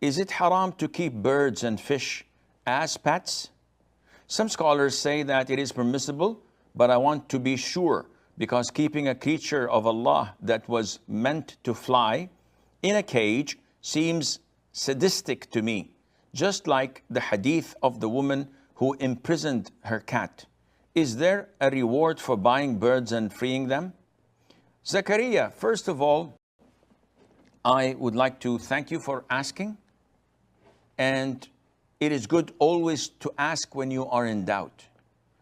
Is it haram to keep birds and fish as pets? Some scholars say that it is permissible, but I want to be sure, because keeping a creature of Allah that was meant to fly in a cage seems sadistic to me, just like the hadith of the woman who imprisoned her cat. Is there a reward for buying birds and freeing them? Zakaria, first of all, I would like to thank you for asking. And it is good always to ask when you are in doubt.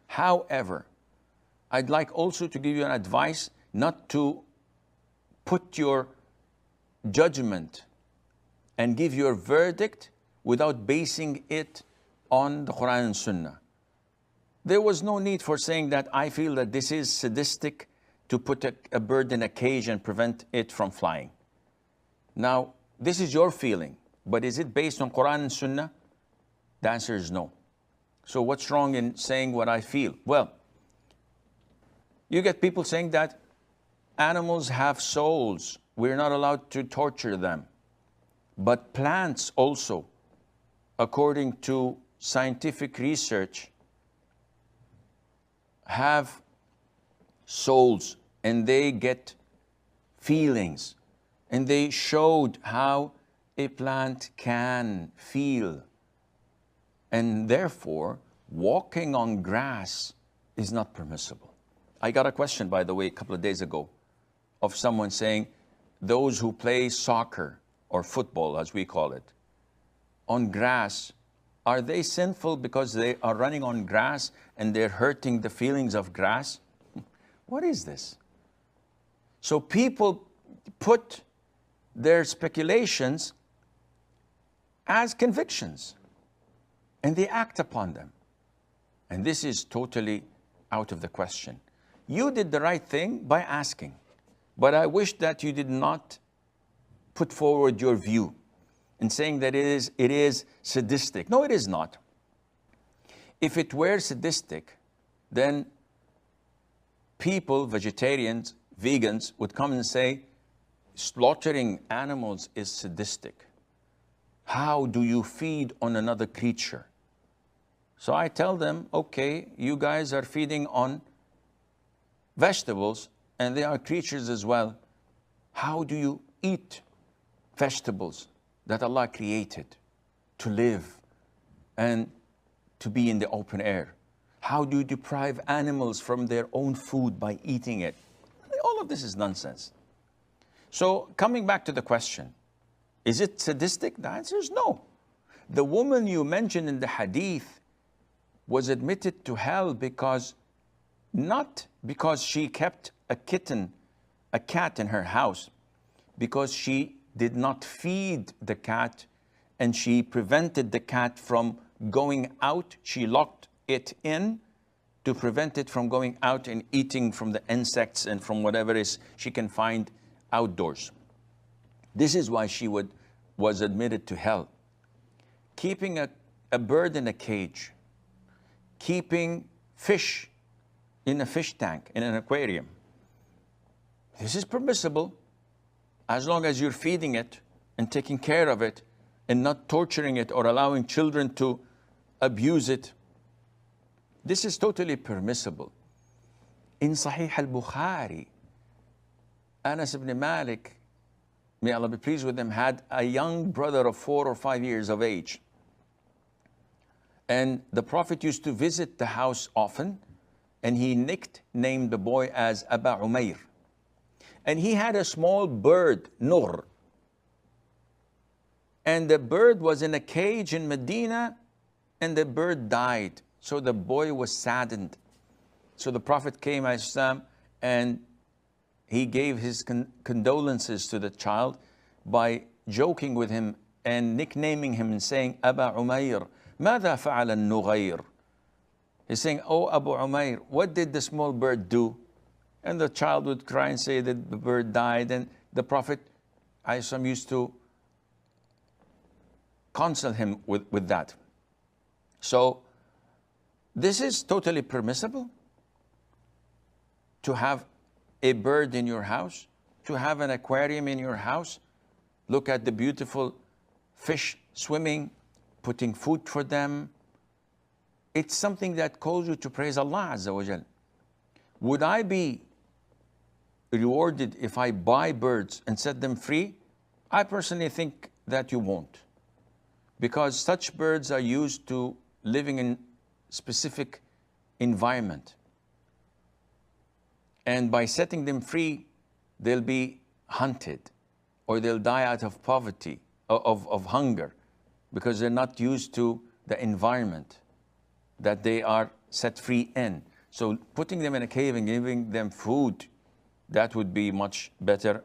However, I'd like also to give you an advice not to put your judgment and give your verdict without basing it on the Quran and Sunnah. There was no need for saying that I feel that this is sadistic to put a bird in a cage and prevent it from flying. Now, this is your feeling, but is it based on Quran and Sunnah? The answer is no. So what's wrong in saying what I feel? Well, you get people saying that animals have souls. We're not allowed to torture them. But plants also, according to scientific research, have souls and they get feelings. And they showed how a plant can feel. And therefore, walking on grass is not permissible. I got a question, by the way, a couple of days ago of someone saying, those who play soccer or football, as we call it, on grass, are they sinful because they are running on grass and they're hurting the feelings of grass? What is this? So people put their speculations as convictions and they act upon them. And this is totally out of the question. You did the right thing by asking, but I wish that you did not put forward your view in saying that it is sadistic. No, it is not. If it were sadistic, then people, vegetarians, vegans, would come and say, slaughtering animals is sadistic. How do you feed on another creature? So I tell them, okay, you guys are feeding on vegetables and they are creatures as well. How do you eat vegetables that Allah created to live and to be in the open air? How do you deprive animals from their own food by eating it? All of this is nonsense. So coming back to the question, is it sadistic? The answer is no. The woman you mentioned in the hadith was admitted to hell because, not because she kept a cat in her house, because she did not feed the cat and she prevented the cat from going out. She locked it in to prevent it from going out and eating from the insects and from whatever is she can find outdoors. This is why she was admitted to hell. Keeping a bird in a cage, keeping fish in a fish tank, in an aquarium, this is permissible as long as you're feeding it and taking care of it and not torturing it or allowing children to abuse it. This is totally permissible. In Sahih al-Bukhari, Anas ibn Malik, may Allah be pleased with him, had a young brother of 4 or 5 years of age. And the Prophet used to visit the house often, and he nicknamed the boy as Aba Umair. And he had a small bird, Nur. And the bird was in a cage in Medina, and the bird died. So the boy was saddened. So the Prophet came, and he gave his condolences to the child by joking with him and nicknaming him and saying, Aba Umair, ماذا فعل النغير? He's saying, oh, Abu Umair, what did the small bird do? And the child would cry and say that the bird died. And the Prophet used to counsel him with that. So this is totally permissible to have a bird in your house, to have an aquarium in your house. Look at the beautiful fish swimming, putting food for them. It's something that calls you to praise Allah Azza wa Jal. Would I be rewarded if I buy birds and set them free? I personally think that you won't, because such birds are used to living in specific environment. And by setting them free, they'll be hunted, or they'll die out of poverty, of hunger, because they're not used to the environment that they are set free in. So putting them in a cave and giving them food, that would be much better.